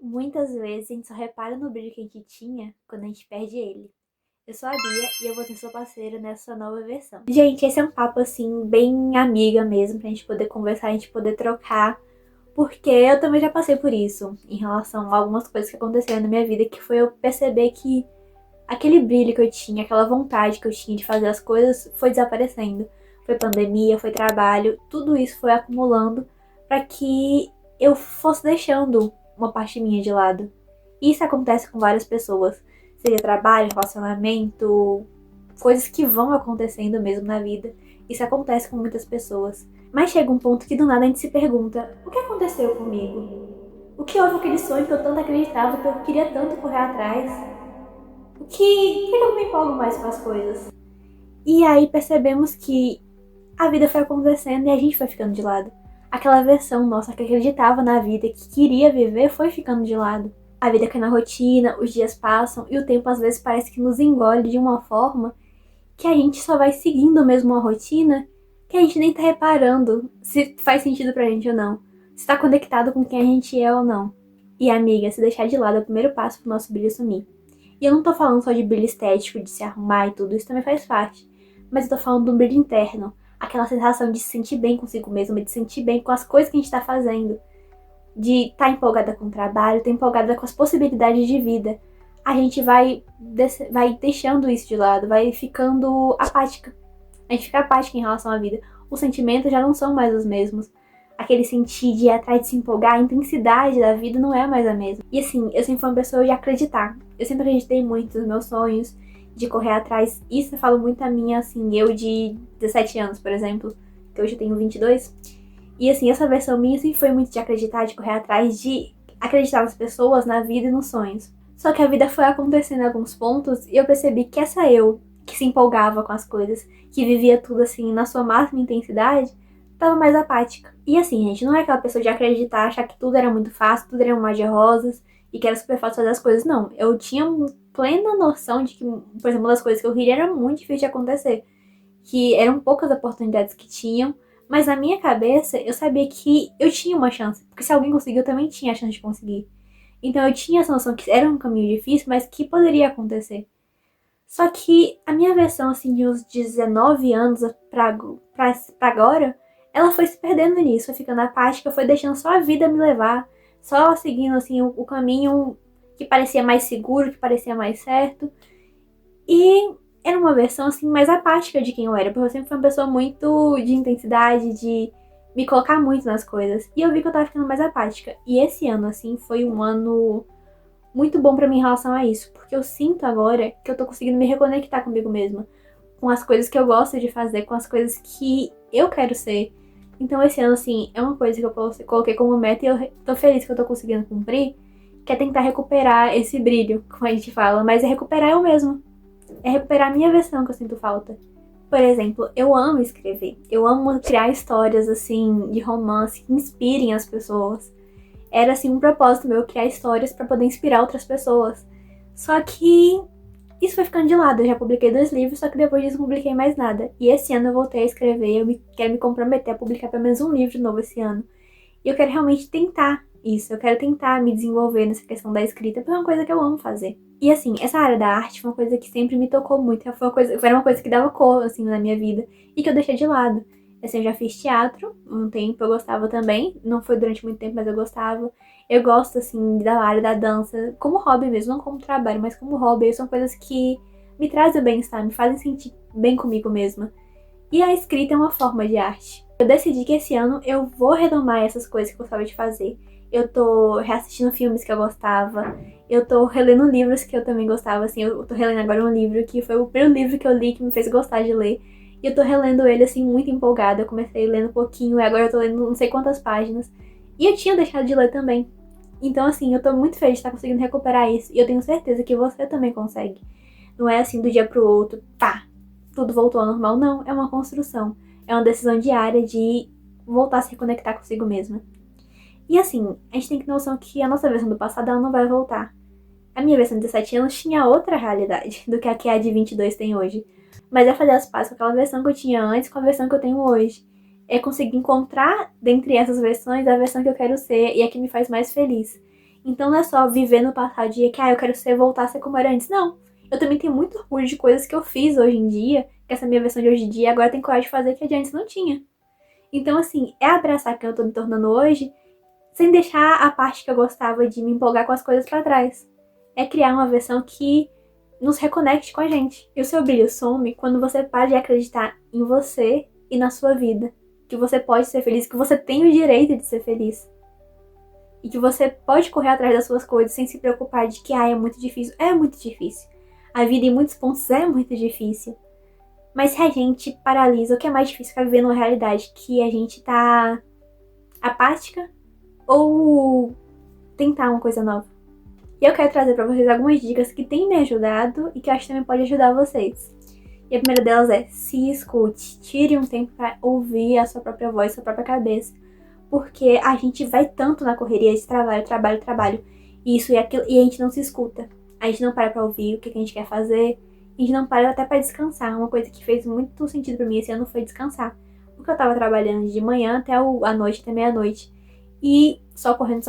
Muitas vezes a gente só repara no brilho que a gente tinha quando a gente perde ele. Eu sou a Bia e eu vou ser sua parceira nessa nova versão. Gente, esse é um papo assim, bem amiga mesmo, pra gente poder conversar, a gente poder trocar. Porque eu também já passei por isso, em relação a algumas coisas que aconteceram na minha vida, que foi eu perceber que aquele brilho que eu tinha, aquela vontade que eu tinha de fazer as coisas, foi desaparecendo. Foi pandemia, foi trabalho, tudo isso foi acumulando para que eu fosse deixando uma parte minha de lado. Isso acontece com várias pessoas, seja trabalho, relacionamento, coisas que vão acontecendo mesmo na vida. Isso acontece com muitas pessoas. Mas chega um ponto que do nada a gente se pergunta: o que aconteceu comigo? O que houve aquele sonho que eu tanto acreditava, que eu queria tanto correr atrás? Por que eu não me empolgo mais com as coisas? E aí percebemos que a vida foi acontecendo e a gente foi ficando de lado. Aquela versão nossa que acreditava na vida, que queria viver, foi ficando de lado. A vida cai na rotina, os dias passam e o tempo às vezes parece que nos engole de uma forma que a gente só vai seguindo mesmo uma rotina que a gente nem tá reparando se faz sentido pra gente ou não. Se tá conectado com quem a gente é ou não. E amiga, se deixar de lado é o primeiro passo pro nosso brilho sumir. E eu não tô falando só de brilho estético, de se arrumar e tudo, isso também faz parte. Mas eu tô falando do brilho interno. Aquela sensação de se sentir bem consigo mesma, de se sentir bem com as coisas que a gente tá fazendo. De estar empolgada com o trabalho, estar empolgada com as possibilidades de vida. A gente vai deixando isso de lado, vai ficando apática. A gente fica apática em relação à vida. Os sentimentos já não são mais os mesmos. Aquele sentir de ir atrás de se empolgar, a intensidade da vida não é mais a mesma. E assim, eu sempre fui uma pessoa de acreditar. Eu sempre acreditei muito nos meus sonhos, de correr atrás. Isso eu falo muito a minha, assim, eu de 17 anos, por exemplo, que hoje eu tenho 22. E assim, essa versão minha sempre foi muito de acreditar, de correr atrás, de acreditar nas pessoas, na vida e nos sonhos. Só que a vida foi acontecendo em alguns pontos e eu percebi que essa eu, que se empolgava com as coisas, que vivia tudo assim na sua máxima intensidade, tava mais apática. E assim, gente, não é aquela pessoa de acreditar, achar que tudo era muito fácil, tudo era um mar de rosas e que era super fácil fazer as coisas. Não, eu tinha plena noção de que, por exemplo, uma das coisas que eu queria era muito difícil de acontecer. Que eram poucas oportunidades que tinham, mas na minha cabeça eu sabia que eu tinha uma chance. Porque se alguém conseguiu, eu também tinha a chance de conseguir. Então eu tinha essa noção que era um caminho difícil, mas que poderia acontecer. Só que a minha versão, assim, de uns 19 anos pra agora, ela foi se perdendo nisso, foi ficando apática, foi deixando só a vida me levar, só seguindo, assim, o caminho que parecia mais seguro, que parecia mais certo. E era uma versão, assim, mais apática de quem eu era, porque eu sempre fui uma pessoa muito de intensidade, de me colocar muito nas coisas. E eu vi que eu tava ficando mais apática. E esse ano, assim, foi um ano muito bom pra mim em relação a isso, porque eu sinto agora que eu tô conseguindo me reconectar comigo mesma, com as coisas que eu gosto de fazer, com as coisas que eu quero ser. Então esse ano, assim, é uma coisa que eu coloquei como meta e eu tô feliz que eu tô conseguindo cumprir, que é tentar recuperar esse brilho, como a gente fala, mas é recuperar eu mesmo. É recuperar a minha versão que eu sinto falta. Por exemplo, eu amo escrever. Eu amo criar histórias, assim, de romance que inspirem as pessoas. Era assim um propósito meu criar histórias pra poder inspirar outras pessoas. Só que isso foi ficando de lado. Eu já publiquei 2 livros, só que depois disso não publiquei mais nada. E esse ano eu voltei a escrever. Quero me comprometer a publicar pelo menos um livro novo esse ano. E eu quero realmente tentar isso. Eu quero tentar me desenvolver nessa questão da escrita, porque é uma coisa que eu amo fazer. E assim, essa área da arte foi uma coisa que sempre me tocou muito. Foi uma coisa que dava cor, assim, na minha vida. E que eu deixei de lado. Assim, eu já fiz teatro um tempo, eu gostava também. Não foi durante muito tempo, mas eu gostava. Eu gosto, assim, da área da dança, como hobby mesmo, não como trabalho, mas como hobby. São coisas que me trazem bem-estar, me fazem sentir bem comigo mesma. E a escrita é uma forma de arte. Eu decidi que esse ano eu vou retomar essas coisas que eu gostava de fazer. Eu tô reassistindo filmes que eu gostava. Eu tô relendo livros que eu também gostava. Assim, eu tô relendo agora um livro que foi o primeiro livro que eu li que me fez gostar de ler. E eu tô relendo ele, assim, muito empolgada. Eu comecei lendo um pouquinho e agora eu tô lendo não sei quantas páginas. E eu tinha deixado de ler também. Então, assim, eu tô muito feliz de estar conseguindo recuperar isso. E eu tenho certeza que você também consegue. Não é assim do dia pro outro, pá, tudo voltou ao normal. Não, é uma construção. É uma decisão diária de voltar a se reconectar consigo mesma. E assim, a gente tem que ter noção que a nossa versão do passado ela não vai voltar. A minha versão de 17 anos tinha outra realidade do que a de 22 tem hoje. Mas é fazer as pazes com aquela versão que eu tinha antes com a versão que eu tenho hoje. É conseguir encontrar dentre essas versões a versão que eu quero ser e a que me faz mais feliz. Então não é só viver no passado e que, eu quero voltar a ser como era antes. Não. Eu também tenho muito orgulho de coisas que eu fiz hoje em dia, que essa minha versão de hoje em dia agora tem coragem de fazer que a de antes não tinha. Então, assim, é abraçar quem eu tô me tornando hoje, sem deixar a parte que eu gostava de me empolgar com as coisas pra trás. É criar uma versão que nos reconecte com a gente. E o seu brilho some quando você para de acreditar em você e na sua vida. Que você pode ser feliz, que você tem o direito de ser feliz. E que você pode correr atrás das suas coisas sem se preocupar de que, é muito difícil. É muito difícil. A vida em muitos pontos é muito difícil. Mas se a gente paralisa, o que é mais difícil é viver numa realidade que a gente tá apática ou tentar uma coisa nova. E eu quero trazer pra vocês algumas dicas que têm me ajudado e que eu acho que também pode ajudar vocês. E a primeira delas é: se escute, tire um tempo pra ouvir a sua própria voz, a sua própria cabeça. Porque a gente vai tanto na correria de trabalho, isso e aquilo, e a gente não se escuta. A gente não para pra ouvir o que a gente quer fazer, a gente não para até pra descansar. Uma coisa que fez muito sentido pra mim esse ano foi descansar. Porque eu tava trabalhando de manhã até a noite, até meia-noite. E só correndo,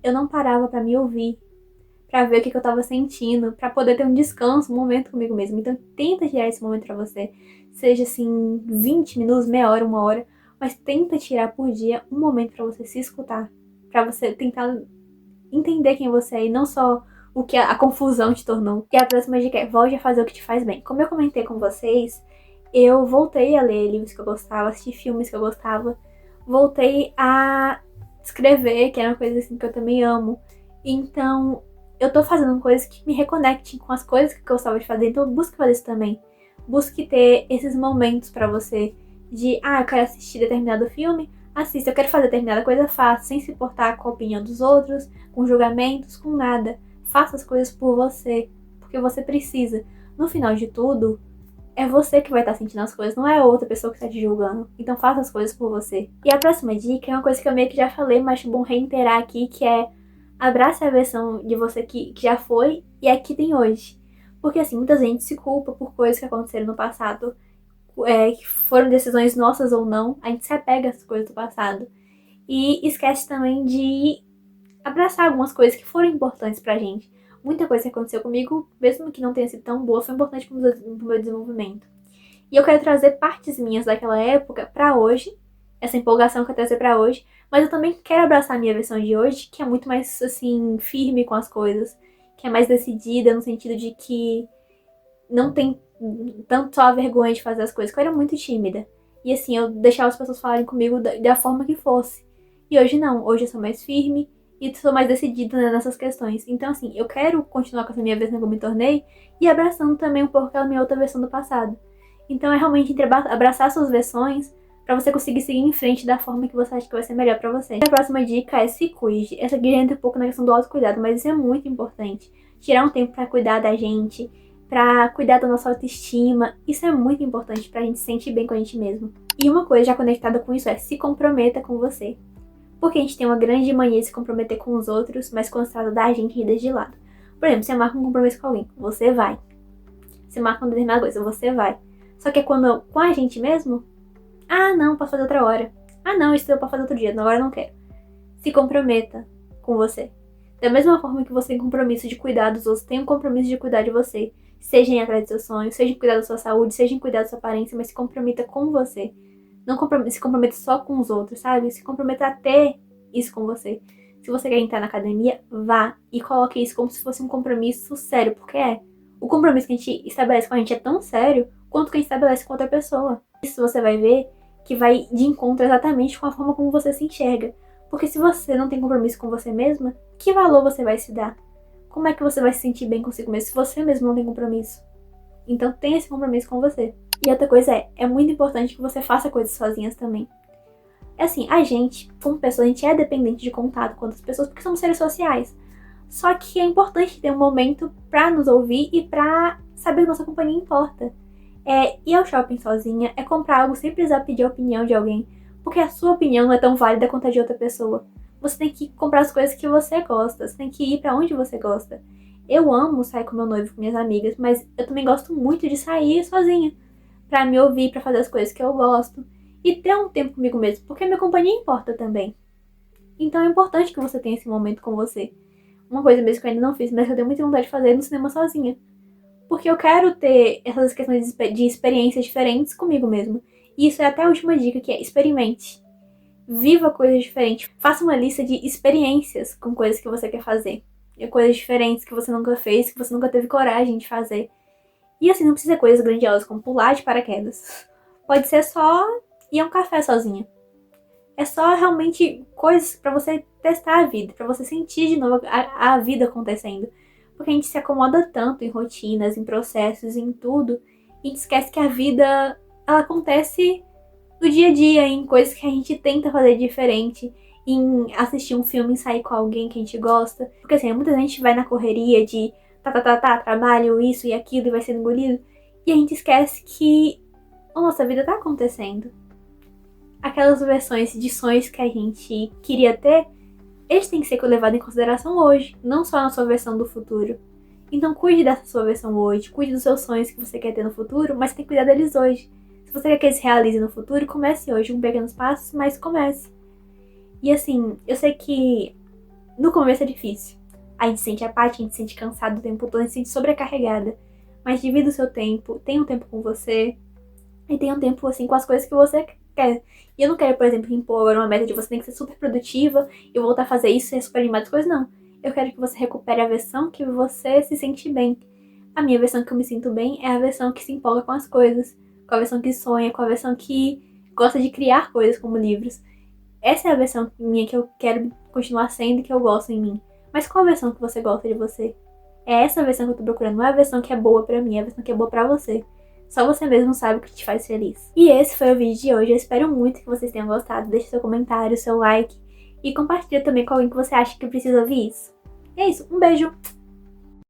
eu não parava pra me ouvir, pra ver o que eu tava sentindo, pra poder ter um descanso, um momento comigo mesmo. Então tenta tirar esse momento pra você. Seja assim, 20 minutos, meia hora, uma hora. Mas tenta tirar por dia um momento pra você se escutar. Pra você tentar entender quem você é e não só o que a confusão te tornou. E a próxima dica é: volte a fazer o que te faz bem. Como eu comentei com vocês, eu voltei a ler livros que eu gostava, assistir filmes que eu gostava. Voltei a escrever, que é uma coisa assim que eu também amo. Então, eu tô fazendo coisas que me reconectem com as coisas que eu gostava de fazer. Então, busque fazer isso também. Busque ter esses momentos pra você de, eu quero assistir determinado filme, assista. Eu quero fazer determinada coisa, faça, sem se importar com a opinião dos outros, com julgamentos, com nada. Faça as coisas por você, porque você precisa. No final de tudo, é você que vai estar sentindo as coisas, não é outra pessoa que está te julgando. Então faça as coisas por você. E a próxima dica é uma coisa que eu meio que já falei, mas acho bom reiterar aqui, que é: abrace a versão de você que já foi e a que tem hoje. Porque assim, muita gente se culpa por coisas que aconteceram no passado, que foram decisões nossas ou não. A gente se apega às coisas do passado. E esquece também de abraçar algumas coisas que foram importantes pra gente. Muita coisa que aconteceu comigo, mesmo que não tenha sido tão boa, foi importante pro meu desenvolvimento. E eu quero trazer partes minhas daquela época pra hoje, essa empolgação que eu quero trazer pra hoje, mas eu também quero abraçar a minha versão de hoje, que é muito mais, assim, firme com as coisas, que é mais decidida, no sentido de que não tem tanto só a vergonha de fazer as coisas, que eu era muito tímida. E assim, eu deixava as pessoas falarem comigo da forma que fosse. E hoje não, hoje eu sou mais firme e sou mais decidida, né, nessas questões. Então assim, eu quero continuar com essa minha versão que eu me tornei e abraçando também um pouco aquela minha outra versão do passado. Então é realmente entre abraçar suas versões pra você conseguir seguir em frente da forma que você acha que vai ser melhor pra você. E a próxima dica é: se cuide. Essa aqui entra um pouco na questão do autocuidado, mas isso é muito importante. Tirar um tempo pra cuidar da gente, pra cuidar da nossa autoestima. Isso é muito importante pra gente se sentir bem com a gente mesmo. E uma coisa já conectada com isso é: se comprometa com você. Porque a gente tem uma grande mania de se comprometer com os outros, mas quando se trata da gente, deixa de lado. Por exemplo, você marca um compromisso com alguém, você vai. Você marca uma determinada coisa, você vai. Só que é quando com a gente mesmo, não, posso fazer outra hora. Não, isso eu posso fazer outro dia, agora eu não quero. Se comprometa com você. Da mesma forma que você tem compromisso de cuidar dos outros, tem um compromisso de cuidar de você. Seja em atrás dos seus sonhos, seja em cuidar da sua saúde, seja em cuidar da sua aparência, mas se comprometa com você. Não se comprometa só com os outros, sabe? Se comprometa a ter isso com você. Se você quer entrar na academia, vá e coloque isso como se fosse um compromisso sério, porque é. O compromisso que a gente estabelece com a gente é tão sério quanto que a gente estabelece com outra pessoa. Isso você vai ver que vai de encontro exatamente com a forma como você se enxerga. Porque se você não tem compromisso com você mesma, que valor você vai se dar? Como é que você vai se sentir bem consigo mesmo se você mesmo não tem compromisso? Então tenha esse compromisso com você. E outra coisa é muito importante que você faça coisas sozinhas também. É assim, a gente, como pessoa, a gente é dependente de contato com outras pessoas porque somos seres sociais. Só que é importante ter um momento pra nos ouvir e pra saber que nossa companhia importa. É ir ao shopping sozinha, é comprar algo sem precisar pedir a opinião de alguém, porque a sua opinião não é tão válida quanto a de outra pessoa. Você tem que comprar as coisas que você gosta, você tem que ir pra onde você gosta. Eu amo sair com meu noivo, com minhas amigas, mas eu também gosto muito de sair sozinha, pra me ouvir, pra fazer as coisas que eu gosto e ter um tempo comigo mesmo, porque a minha companhia importa também. Então é importante que você tenha esse momento com você. Uma coisa mesmo que eu ainda não fiz, mas que eu tenho muita vontade de fazer no cinema sozinha. Porque eu quero ter essas questões de experiências diferentes comigo mesmo. E isso é até a última dica, que é experimente. Viva coisas diferentes. Faça uma lista de experiências com coisas que você quer fazer. E coisas diferentes que você nunca fez, que você nunca teve coragem de fazer. E assim, não precisa ser coisas grandiosas como pular de paraquedas. Pode ser só ir a um café sozinha. É só realmente coisas pra você testar a vida, pra você sentir de novo a vida acontecendo. Porque a gente se acomoda tanto em rotinas, em processos, em tudo, e a gente esquece que a vida, ela acontece no dia a dia, em coisas que a gente tenta fazer diferente, em assistir um filme e sair com alguém que a gente gosta. Porque assim, muita gente vai na correria de trabalho, isso e aquilo, e vai sendo engolido, e a gente esquece que a nossa vida tá acontecendo. Aquelas versões de sonhos que a gente queria ter, eles têm que ser levados em consideração hoje, não só na sua versão do futuro. Então cuide dessa sua versão hoje, cuide dos seus sonhos que você quer ter no futuro, mas tem que cuidar deles hoje. Se você quer que eles se realizem no futuro, comece hoje, com pequenos passos, mas comece. E assim, eu sei que no começo é difícil. A gente se sente apática, a gente se sente cansado o tempo todo, a gente se sente sobrecarregada. Mas divida o seu tempo, tenha um tempo com você, e tenha um tempo assim com as coisas que você quer. E eu não quero, por exemplo, impor agora uma meta de você tem que ser super produtiva e voltar a fazer isso e ser super animada, as coisas não. Eu quero que você recupere a versão que você se sente bem. A minha versão que eu me sinto bem é a versão que se empolga com as coisas, com a versão que sonha, com a versão que gosta de criar coisas como livros. Essa é a versão minha que eu quero continuar sendo e que eu gosto em mim. Mas qual a versão que você gosta de você? É essa versão que eu tô procurando, não é a versão que é boa pra mim, é a versão que é boa pra você. Só você mesmo sabe o que te faz feliz. E esse foi o vídeo de hoje. Eu espero muito que vocês tenham gostado. Deixe seu comentário, seu like e compartilha também com alguém que você acha que precisa ouvir isso. E é isso. Um beijo!